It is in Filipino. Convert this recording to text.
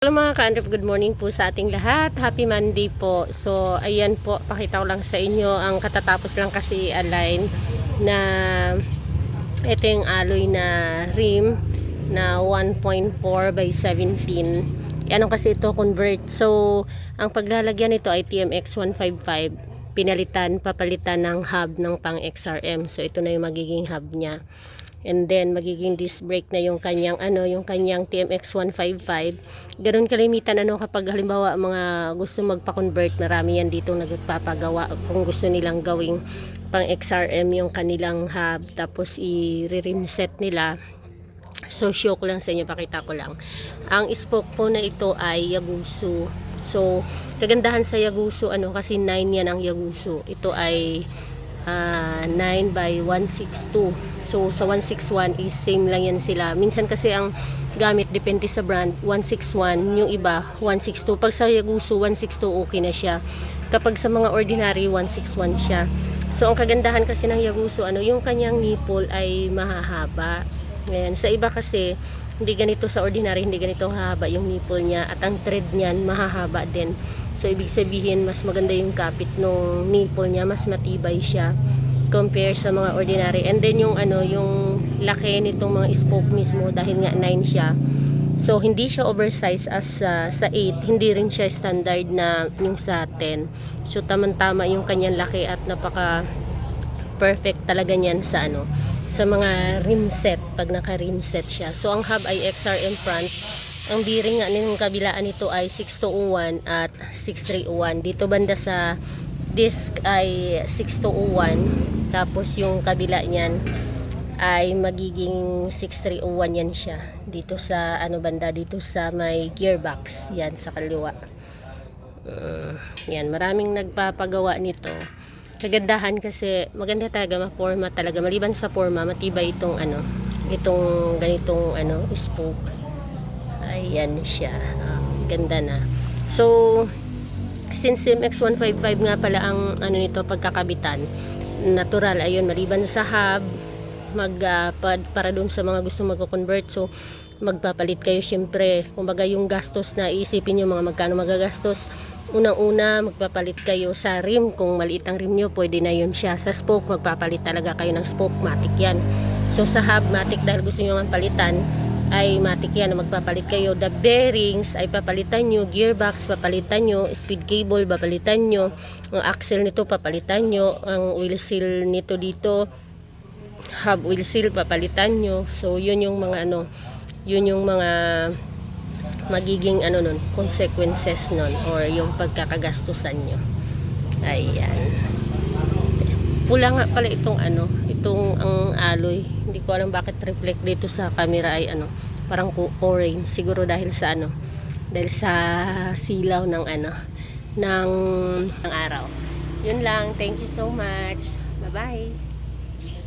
Hello mga ka-Andrep, good morning po sa ating lahat. Happy Monday po. So, ayan po, pakita ko lang sa inyo ang katatapos lang kasi align na ito yung alloy na rim na 1.4 by 17. Ano kasi ito convert. So, ang paglalagyan nito ay TMX 155. Papalitan ng hub ng pang XRM. So, ito na yung magiging hub niya. And then magiging disc brake na yung kanyang yung kanyang TMX 155. Ganoon kalimitan kapag halimbawa mga gusto magpa-convert, marami yan dito nagpapagawa kung gusto nilang gawing pang XRM yung kanilang hub, tapos i-rim set nila. So show ko lang sa inyo, pakita ko lang. Ang spoke po na ito ay Yaguso. So kagandahan sa Yaguso kasi 9 yan ang Yaguso. Ito ay 9 by 162. So sa 161 is same lang yan sila. Minsan kasi ang gamit depende sa brand 161, yung iba 162. Pag sa Yaguso 162 okay na siya. Kapag sa mga ordinary 161 siya. So ang kagandahan kasi ng Yaguso yung kanyang nipple ay mahahaba. Ayan. Sa iba kasi hindi ganito, sa ordinary hindi ganito haba yung nipple niya, at ang thread niyan mahahaba din. So ibig sabihin mas maganda yung kapit ng nipple niya, mas matibay siya compare sa mga ordinary. And then yung yung laki nitong mga spoke mismo, dahil nga 9 siya. So hindi siya oversized as sa 8, hindi rin siya standard na yung sa 10. So tamang-tama yung kanyang laki at napaka perfect talaga niyan sa sa mga rim set, pag naka rim set siya. So ang hub ay XRM front. Ang bearing nga ng kabilaan nito ay 6201 at 6301. Dito banda sa disc ay 6201. Tapos yung kabila niyan ay magiging 6301 yan siya. Dito sa banda dito sa may gearbox. Yan sa kaliwa. Yan, maraming nagpapagawa nito. Kagandahan kasi maganda talaga, ma-forma talaga. Maliban sa forma, matibay itong itong ganitong spoke. Ayan siya. Ganda na. So since MX 155 nga pala ang nito pagkakabitan, natural ayun, maliban sa hub, para dun sa mga gusto magko-convert. So magpapalit kayo syempre. Kumbaga yung gastos na iisipin nyo mga magkano magagastos. Unang-una, magpapalit kayo sa rim. Kung maliit ang rim nyo, pwede na yun siya. Sa spoke, magpapalit talaga kayo ng spoke. Matic yan. So sa hub, matic dahil gusto nyo man palitan, ay matic yan. Magpapalit kayo. The bearings ay papalitan nyo. Gearbox, papalitan nyo. Speed cable, papalitan nyo. Ang axle nito, papalitan nyo. Ang wheel seal nito dito, hub wheel seal, papalitan nyo. So yun yung mga yun yung mga magiging consequences nun, or yung pagkakagastusan nyo. Ayan. Pula nga pala itong itong ang alloy. Hindi ko alam bakit reflect dito sa camera ay parang orange. Siguro dahil sa dahil sa silaw ng ng araw. Yun lang. Thank you so much. Bye-bye.